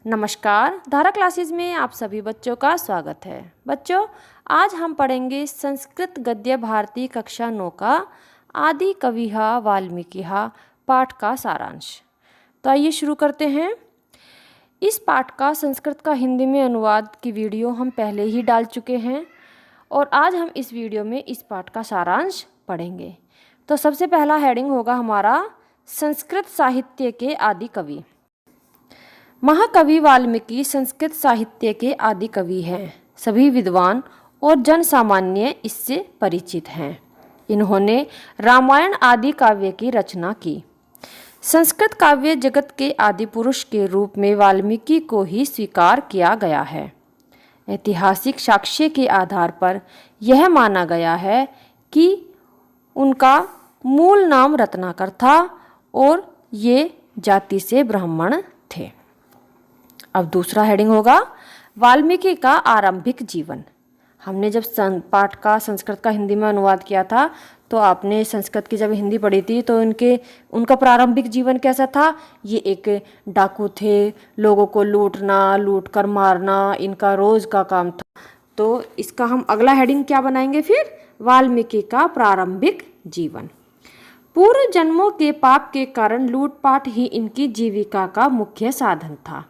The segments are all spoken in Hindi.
नमस्कार, धारा क्लासेस में आप सभी बच्चों का स्वागत है। बच्चों, आज हम पढ़ेंगे संस्कृत गद्य भारती कक्षा 9 का आदि कविहा वाल्मीकिहा पाठ का सारांश। तो आइए शुरू करते हैं। इस पाठ का संस्कृत का हिंदी में अनुवाद की वीडियो हम पहले ही डाल चुके हैं और आज हम इस वीडियो में इस पाठ का सारांश पढ़ेंगे। तो सबसे पहला हेडिंग होगा हमारा संस्कृत साहित्य के आदि कवि। महाकवि वाल्मीकि संस्कृत साहित्य के आदि कवि हैं। सभी विद्वान और जन सामान्य इससे परिचित हैं। इन्होंने रामायण आदि काव्य की रचना की। संस्कृत काव्य जगत के आदि पुरुष के रूप में वाल्मीकि को ही स्वीकार किया गया है। ऐतिहासिक साक्ष्य के आधार पर यह माना गया है कि उनका मूल नाम रत्नाकर था और ये जाति से ब्राह्मण थे। अब दूसरा हेडिंग होगा वाल्मीकि का आरंभिक जीवन। हमने जब पाठ का संस्कृत का हिंदी में अनुवाद किया था तो आपने संस्कृत की जब हिंदी पढ़ी थी तो उनका प्रारंभिक जीवन कैसा था। ये एक डाकू थे, लोगों को लूट कर मारना इनका रोज का काम था। तो इसका हम अगला हेडिंग क्या बनाएंगे फिर, वाल्मीकि का प्रारंभिक जीवन। पूर्व जन्मों के पाप के कारण लूटपाट ही इनकी जीविका का मुख्य साधन था।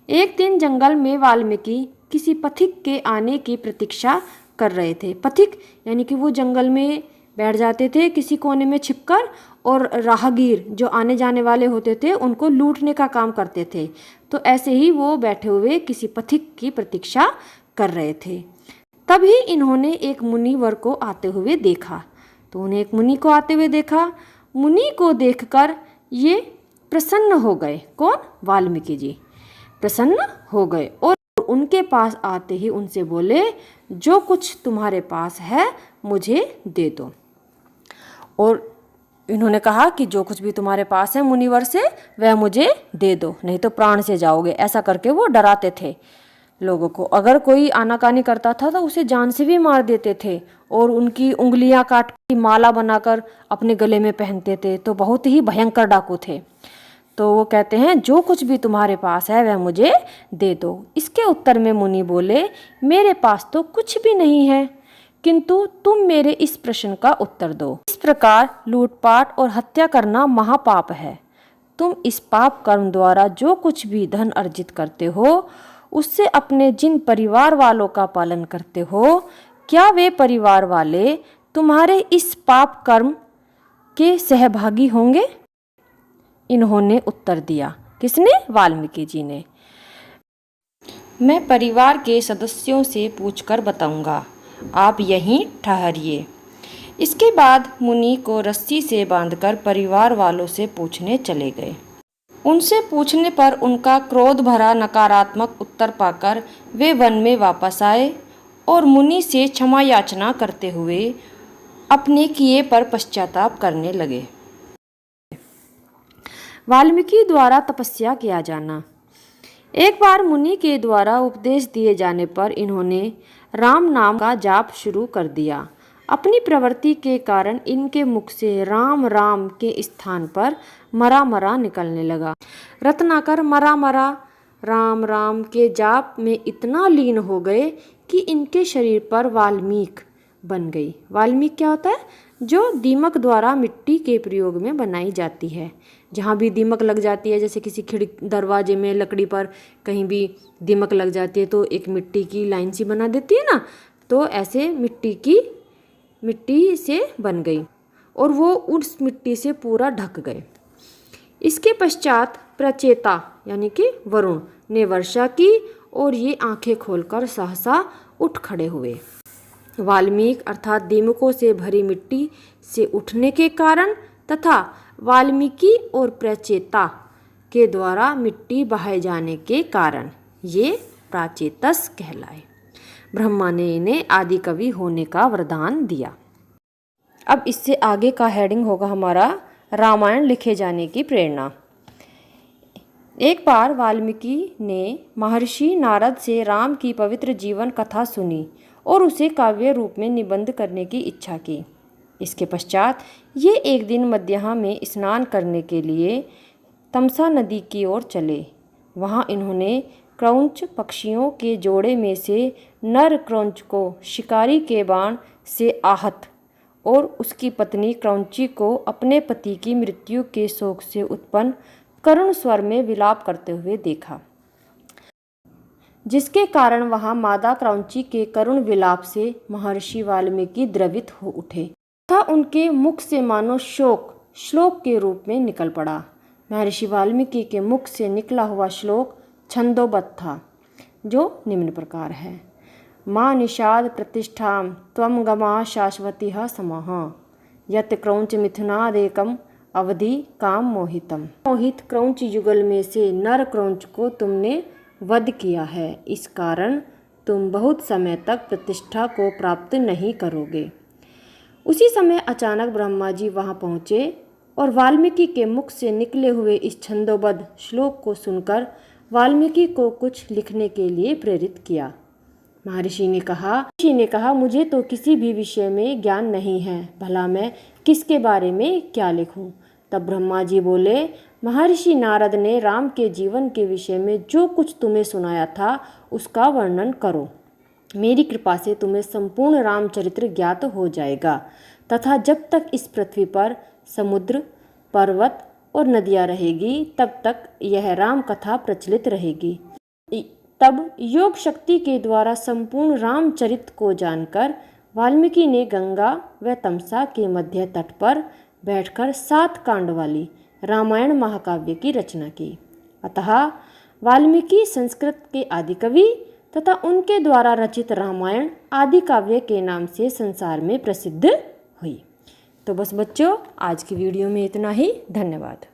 एक दिन जंगल में वाल्मीकि किसी पथिक के आने की प्रतीक्षा कर रहे थे। पथिक यानी कि वो जंगल में बैठ जाते थे किसी कोने में छिपकर और राहगीर जो आने जाने वाले होते थे उनको लूटने का काम करते थे। तो ऐसे ही वो बैठे हुए किसी पथिक की प्रतीक्षा कर रहे थे। तभी इन्होंने एक मुनिवर को आते हुए देखा। तो उन्हें एक मुनि को आते हुए देखा। मुनि को देखकर ये प्रसन्न हो गए। कौन? वाल्मीकि जी प्रसन्न हो गए और उनके पास आते ही उनसे बोले, जो कुछ तुम्हारे पास है मुझे दे दो। और इन्होंने कहा कि जो कुछ भी तुम्हारे पास है मुनिवर से वह मुझे दे दो, नहीं तो प्राण से जाओगे। ऐसा करके वो डराते थे लोगों को। अगर कोई आनाकानी करता था तो उसे जान से भी मार देते थे और उनकी उंगलियां काट के माला बनाकर अपने गले में पहनते थे। तो बहुत ही भयंकर डाकू थे। तो वो कहते हैं जो कुछ भी तुम्हारे पास है वह मुझे दे दो। इसके उत्तर में मुनि बोले, मेरे पास तो कुछ भी नहीं है, किंतु तुम मेरे इस प्रश्न का उत्तर दो। इस प्रकार लूटपाट और हत्या करना महापाप है। तुम इस पाप कर्म द्वारा जो कुछ भी धन अर्जित करते हो उससे अपने जिन परिवार वालों का पालन करते हो, क्या वे परिवार वाले तुम्हारे इस पाप कर्म के सहभागी होंगे? इन्होंने उत्तर दिया। किसने? वाल्मीकि जी ने। मैं परिवार के सदस्यों से पूछकर बताऊंगा, आप यहीं ठहरिए। इसके बाद मुनि को रस्सी से बांधकर परिवार वालों से पूछने चले गए। उनसे पूछने पर उनका क्रोध भरा नकारात्मक उत्तर पाकर वे वन में वापस आए और मुनि से क्षमा याचना करते हुए अपने किए पर पश्चाताप करने लगे। वाल्मीकि द्वारा तपस्या किया जाना। एक बार मुनि के द्वारा उपदेश दिए जाने पर इन्होंने राम नाम का जाप शुरू कर दिया। अपनी प्रवृत्ति के कारण इनके मुख से राम राम के स्थान पर मरा मरा निकलने लगा। रत्नाकर मरा मरा राम राम के जाप में इतना लीन हो गए कि इनके शरीर पर वाल्मीक बन गई। वाल्मीक क्या होता है? जो दीमक द्वारा मिट्टी के प्रयोग में बनाई जाती है। जहाँ भी दीमक लग जाती है, जैसे किसी खिड़की दरवाजे में लकड़ी पर कहीं भी दीमक लग जाती है तो एक मिट्टी की लाइन सी बना देती है ना, तो ऐसे मिट्टी से बन गई और वो उस मिट्टी से पूरा ढक गए। इसके पश्चात प्रचेता यानी कि वरुण ने वर्षा की और ये आंखें खोलकर सहसा उठ खड़े हुए। वाल्मीकि अर्थात दीमकों से भरी मिट्टी से उठने के कारण तथा वाल्मीकि और प्रचेता के द्वारा मिट्टी बहाए जाने के कारण ये प्राचेतस कहलाए। ब्रह्मा ने इन्हें आदि कवि होने का वरदान दिया। अब इससे आगे का हेडिंग होगा हमारा रामायण लिखे जाने की प्रेरणा। एक बार वाल्मीकि ने महर्षि नारद से राम की पवित्र जीवन कथा सुनी और उसे काव्य रूप में निबंध करने की इच्छा की। इसके पश्चात ये एक दिन मध्याह्न में स्नान करने के लिए तमसा नदी की ओर चले। वहाँ इन्होंने क्रौंच पक्षियों के जोड़े में से नर क्रौंच को शिकारी के बाण से आहत और उसकी पत्नी क्रौंची को अपने पति की मृत्यु के शोक से उत्पन्न करुण स्वर में विलाप करते हुए देखा, जिसके कारण वहां मादा क्रौंची के करुण विलाप से महर्षि वाल्मीकि द्रवित हो उठे तथा उनके मुख से मानो शोक श्लोक के रूप में निकल पड़ा। महर्षि वाल्मीकि के मुख से निकला हुआ श्लोक छंदोबद्ध था, जो निम्न प्रकार है। माँ निषाद प्रतिष्ठाम त्वम गमा शाश्वती समः यत क्रौंच मिथुनादेकम अवधि काम मोहितम। मोहित क्रौंच युगल में से नर क्रौंच को तुमने वध किया है, इस कारण तुम बहुत समय तक प्रतिष्ठा को प्राप्त नहीं करोगे। उसी समय अचानक ब्रह्मा जी वहां पहुँचे और वाल्मीकि के मुख से निकले हुए इस छंदोबद्ध श्लोक को सुनकर वाल्मीकि को कुछ लिखने के लिए प्रेरित किया। महर्षि ने कहा, मुझे तो किसी भी विषय में ज्ञान नहीं है, भला मैं किसके बारे में क्या लिखूं। तब ब्रह्मा जी बोले, महर्षि नारद ने राम के जीवन के विषय में जो कुछ तुम्हें सुनाया था उसका वर्णन करो। मेरी कृपा से तुम्हें संपूर्ण रामचरित्र ज्ञात हो जाएगा तथा जब तक इस पृथ्वी पर समुद्र, पर्वत और नदियाँ रहेगी तब तक यह राम कथा प्रचलित रहेगी। तब योग शक्ति के द्वारा संपूर्ण रामचरित को जानकर वाल्मीकि ने गंगा व तमसा के मध्य तट पर बैठकर 7 कांड वाली रामायण महाकाव्य की रचना की। अतः वाल्मीकि संस्कृत के आदि कवि तथा उनके द्वारा रचित रामायण आदि काव्य के नाम से संसार में प्रसिद्ध हुई। तो बस बच्चों, आज की वीडियो में इतना ही। धन्यवाद।